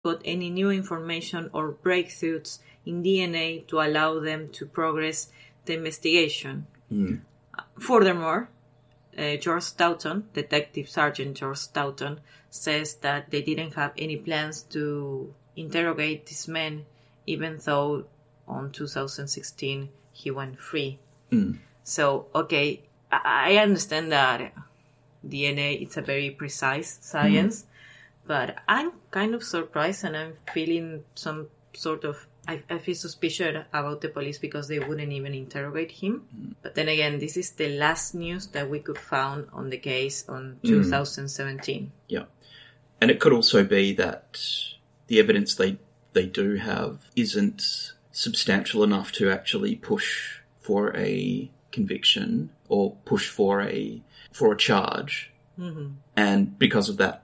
got any new information or breakthroughs in DNA to allow them to progress the investigation. Furthermore, George Stoughton, Detective Sergeant George Stoughton, says that they didn't have any plans to interrogate this man, even though on 2016 he went free. So, okay, I understand that DNA is a very precise science, but I'm kind of surprised and I'm feeling some sort of... I feel suspicious about the police because they wouldn't even interrogate him. But then again, this is the last news that we could find on the case on 2017. Yeah. And it could also be that the evidence they do have isn't substantial enough to actually push for a conviction or push for a charge. And because of that,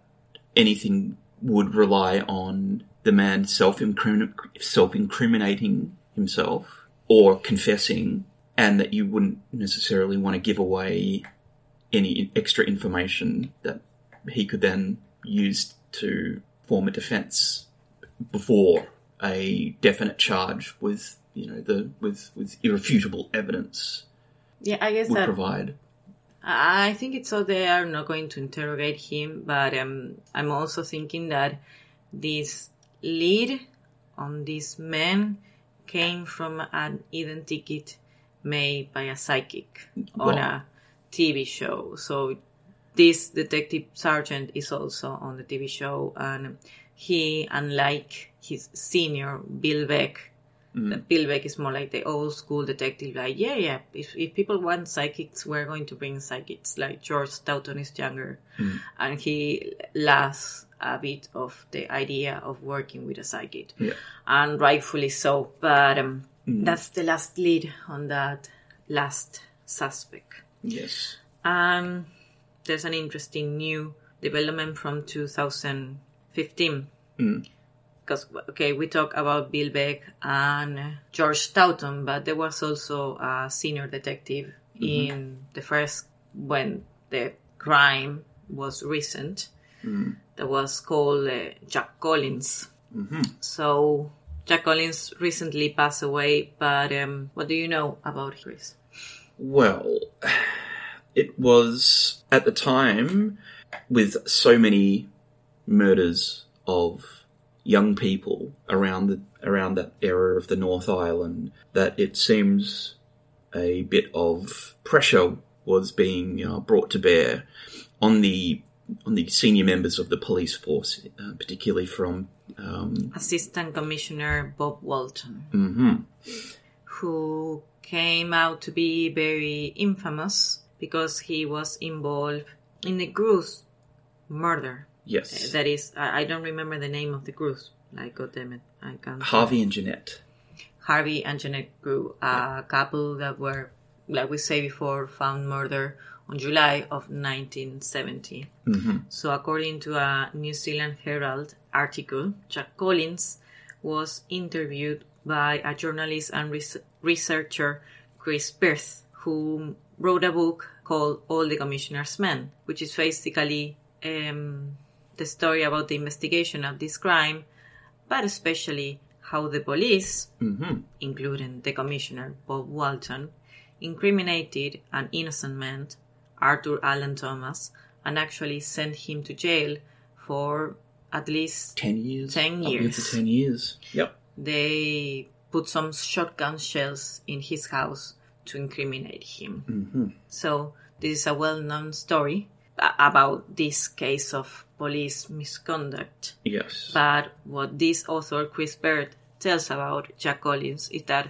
anything would rely on the man self-incriminating himself or confessing, and that you wouldn't necessarily want to give away any extra information that he could then use to form a defence before a definite charge with, with irrefutable evidence. Yeah, I guess would that provide. I think it's so they are not going to interrogate him, but I'm also thinking that this lead on this man came from an identikit made by a psychic on a TV show. So this detective sergeant is also on the TV show, and he, unlike his senior Bill Beck, Bill Beck is more like the old school detective, like, if people want psychics, we're going to bring psychics. Like George Stoughton is younger, and he laughs a bit of the idea of working with a psychic, and rightfully so. But that's the last lead on that last suspect. Yes. There's an interesting new development from 2015. Because, we talk about Bill Beck and George Stoughton, but there was also a senior detective in the first, when the crime was recent, that was called Jack Collins. So Jack Collins recently passed away, but what do you know about Chris? Well, it was, at the time, with so many murders of young people around that era of the North Island, that it seems a bit of pressure was being brought to bear on the senior members of the police force, particularly from Assistant Commissioner Bob Walton, who came out to be very infamous because he was involved in the Cruz murder. Yes. That is, I don't remember the name of the Cruz. Like, God damn it, I can't. Harvey and Jeanette. Harvey and Jeanette Cruz, a couple that were, like we say before, found murder on July of 1970. So according to a New Zealand Herald article, Jack Collins was interviewed by a journalist and researcher, Chris Perth, who wrote a book called All the Commissioner's Men, which is basically the story about the investigation of this crime, but especially how the police, including the commissioner, Bob Walton, incriminated an innocent man, Arthur Allen Thomas, and actually sent him to jail for at least 10 years. 10 years. Up to 10 years. Yep. They put some shotgun shells in his house to incriminate him. So this is a well-known story about this case of police misconduct. Yes. But what this author, Chris Bird, tells about Jack Collins is that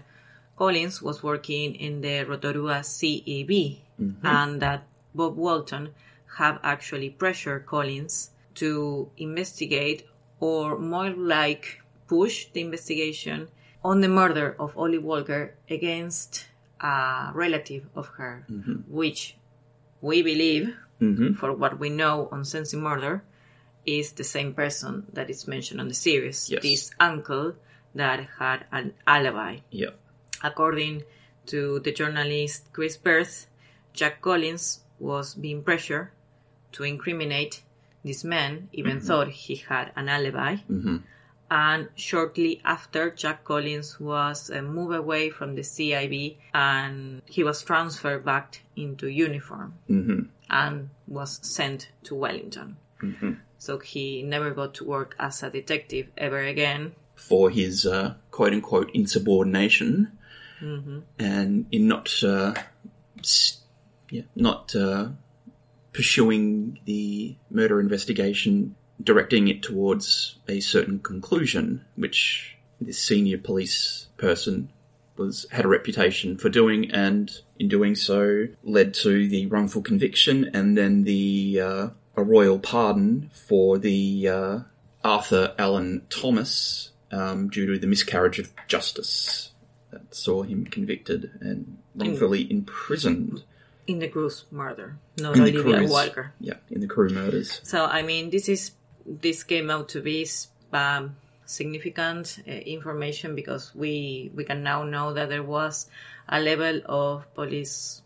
Collins was working in the Rotorua CEB, and that Bob Walton have actually pressured Collins to investigate, or more like push the investigation on the murder of Ollie Walker against a relative of her, which we believe, for what we know on Sensi Murder, is the same person that is mentioned on the series. Yes. This uncle that had an alibi. Yep. According to the journalist Chris Perth, Jack Collins was being pressured to incriminate this man, even though he had an alibi. And shortly after, Jack Collins was moved away from the CIB and he was transferred back into uniform and was sent to Wellington. So he never got to work as a detective ever again. For his quote-unquote insubordination and in not pursuing the murder investigation, directing it towards a certain conclusion, which this senior police person had a reputation for doing, and in doing so led to the wrongful conviction and then a royal pardon for the Arthur Allen Thomas due to the miscarriage of justice that saw him convicted and wrongfully imprisoned. In the Cruz murder, not Olivia Walker. Yeah, in the Crewe murders. So, I mean, this came out to be significant information because we can now know that there was a level of police.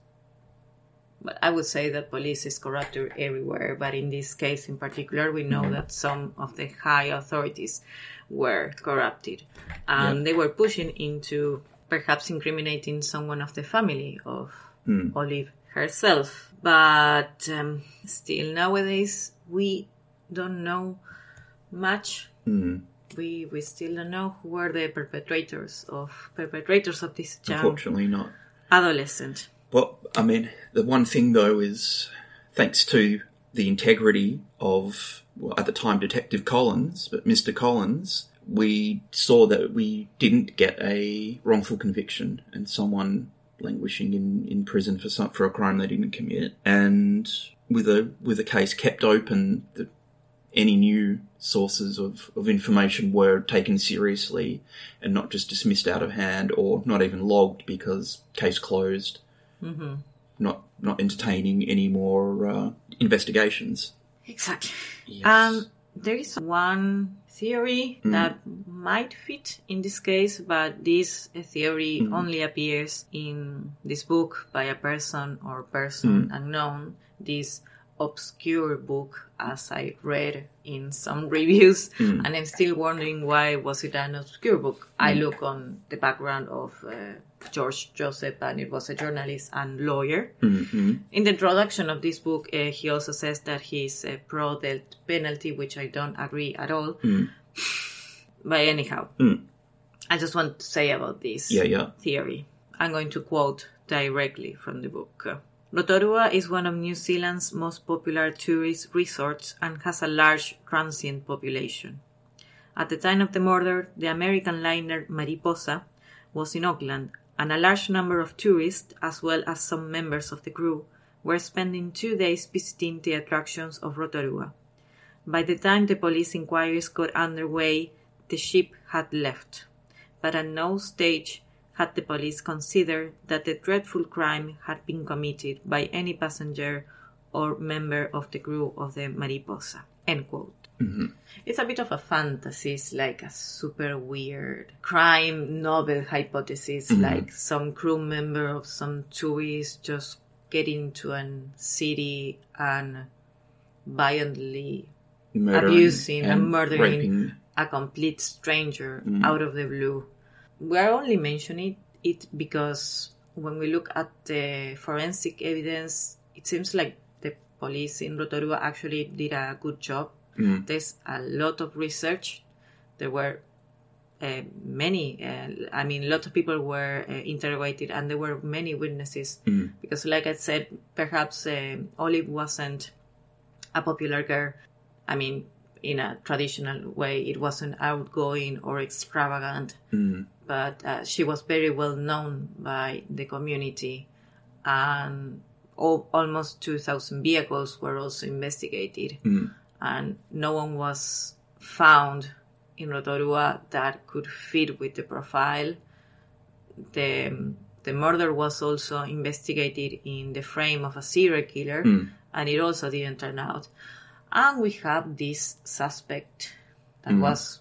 But I would say that police is corrupted everywhere, but in this case in particular, we know that some of the high authorities were corrupted, and they were pushing into perhaps incriminating someone of the family of Olive herself. But still nowadays we don't know much. We still don't know who were the perpetrators of this young, unfortunately not, adolescent. Well, I mean, the one thing though is, thanks to the integrity of, well, at the time, Detective Collins, but Mr. Collins, we saw that we didn't get a wrongful conviction and someone languishing in prison for a crime they didn't commit. And with a case kept open, any new sources of information were taken seriously and not just dismissed out of hand or not even logged because case closed. Not entertaining any more investigations. Exactly. Yes. There is one theory that might fit in this case, but this theory only appears in this book by a person unknown. This obscure book, as I read in some reviews, and I'm still wondering why was it an obscure book. I look on the background of George Joseph, and it was a journalist and lawyer. In the introduction of this book, he also says that he's pro-death penalty, which I don't agree at all. But anyhow, I just want to say about this theory. I'm going to quote directly from the book. Rotorua is one of New Zealand's most popular tourist resorts and has a large transient population. At the time of the murder, the American liner Mariposa was in Auckland, and a large number of tourists, as well as some members of the crew, were spending 2 days visiting the attractions of Rotorua. By the time the police inquiries got underway, the ship had left, but at no stage had the police considered that the dreadful crime had been committed by any passenger or member of the crew of the Mariposa. End quote. It's a bit of a fantasy. It's like a super weird crime novel hypothesis, like some crew member of some tourists just get into a city and violently abusing and murdering raping a complete stranger out of the blue. We're only mentioning it because when we look at the forensic evidence, it seems like the police in Rotorua actually did a good job. There's a lot of research. There were many, a lot of people were interrogated, and there were many witnesses. Because, like I said, perhaps Olive wasn't a popular girl. I mean, in a traditional way, it wasn't outgoing or extravagant, but she was very well known by the community, and almost 2,000 vehicles were also investigated, and no one was found in Rotorua that could fit with the profile. The murder was also investigated in the frame of a serial killer, and it also didn't turn out. And we have this suspect that was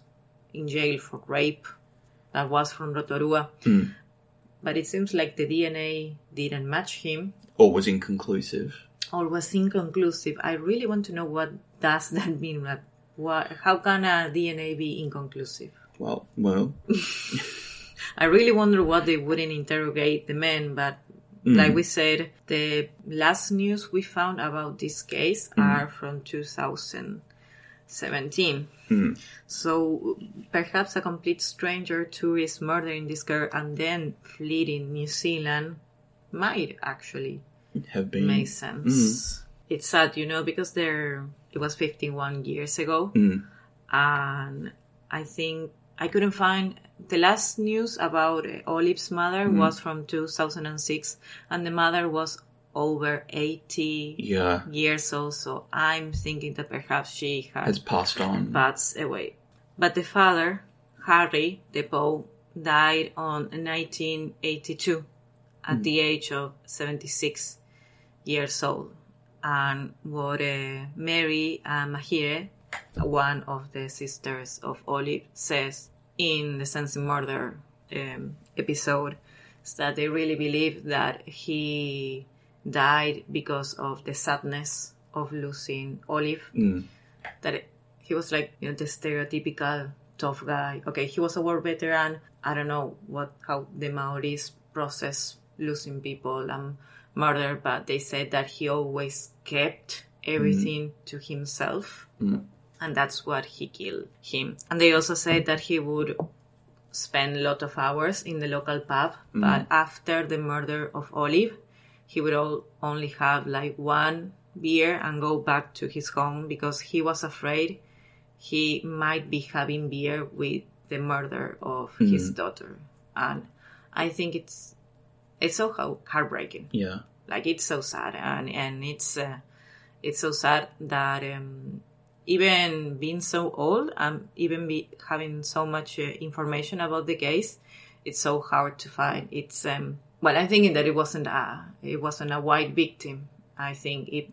in jail for rape, that was from Rotorua. But it seems like the DNA didn't match him. Or was inconclusive. I really want to know what does that mean. How can a DNA be inconclusive? Well, I really wonder what they wouldn't interrogate the men, but like we said, the last news we found about this case are from 2017. So perhaps a complete stranger tourist murdering this girl and then fleeing New Zealand might actually have been make sense. It's sad, because it was 51 years ago, and I think I couldn't find the last news about Olive's mother was from 2006, and the mother was over 80 years old. So I'm thinking that perhaps she has passed away. But the father, Harry DePoe, died on 1982 at the age of 76 years old, and what Mary Mahire, one of the sisters of Olive, says in the Sensing Murder episode is that they really believe that he died because of the sadness of losing Olive. That he was like the stereotypical tough guy. Okay, he was a war veteran. I don't know how the Maoris process losing people and murder, but they said that he always kept everything to himself. And that's what he killed him. And they also said that he would spend a lot of hours in the local pub, but after the murder of Olive, he would only have like one beer and go back to his home because he was afraid he might be having beer with the murder of his daughter. And I think it's so heartbreaking. Yeah. Like, it's so sad. And it's so sad that even being so old and even having so much information about the case, it's so hard to find. It's I'm thinking that it wasn't a white victim. I think it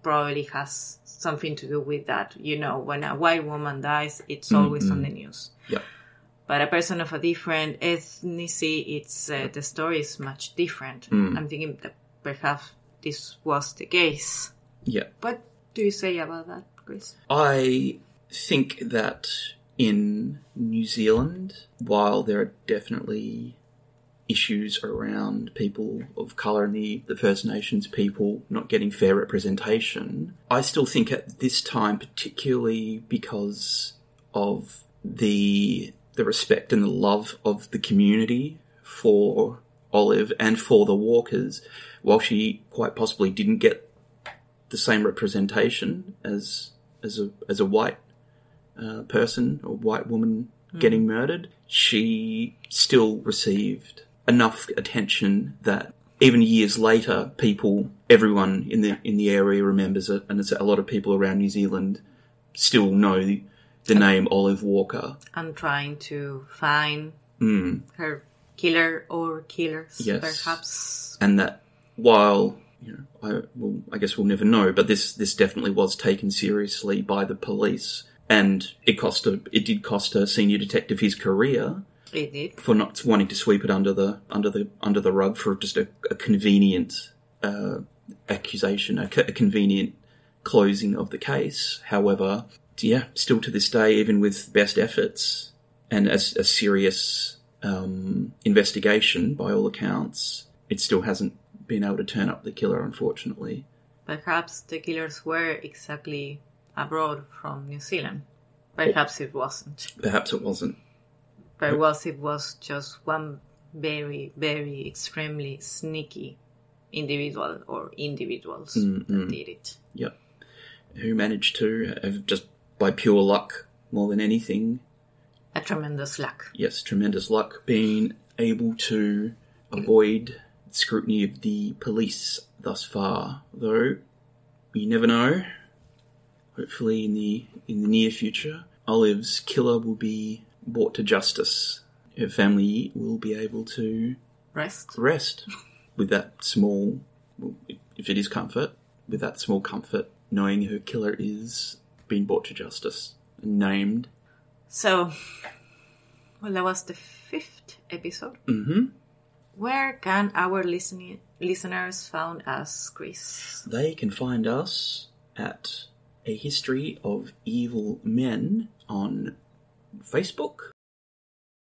probably has something to do with that. When a white woman dies, it's always on the news. Yeah. But a person of a different ethnicity, the story is much different. I'm thinking that perhaps this was the case. Yeah. What do you say about that, Chris? I think that in New Zealand, while there are definitely issues around people of colour and the First Nations people not getting fair representation, I still think at this time, particularly because of the respect and the love of the community for Olive and for the Walkers, while she quite possibly didn't get the same representation as a white person or white woman getting murdered, she still received enough attention that even years later, everyone in the area remembers it, and a lot of people around New Zealand still know the name Olive Walker. I'm trying to find her killer or killers, perhaps. And that while I guess we'll never know, but this definitely was taken seriously by the police, and it did cost a senior detective his career. It did, for not wanting to sweep it under the rug for just a convenient accusation, a convenient closing of the case. However, still to this day, even with best efforts and a serious investigation by all accounts, it still hasn't been able to turn up the killer, unfortunately. Perhaps the killers were exactly abroad from New Zealand. Perhaps it wasn't. Perhaps it wasn't. Perhaps it was just one very, very extremely sneaky individual or individuals that did it. Yep. Who managed to have, just by pure luck more than anything... A tremendous luck. Yes, tremendous luck, being able to avoid scrutiny of the police thus far. Though, you never know. Hopefully in the near future, Olive's killer will be brought to justice. Her family will be able to rest with that small, if it is comfort, with that small comfort, knowing her killer is being brought to justice and named. So, that was the 5th episode. Where can our listeners find us, Chris? They can find us at A History of Evil Men on Facebook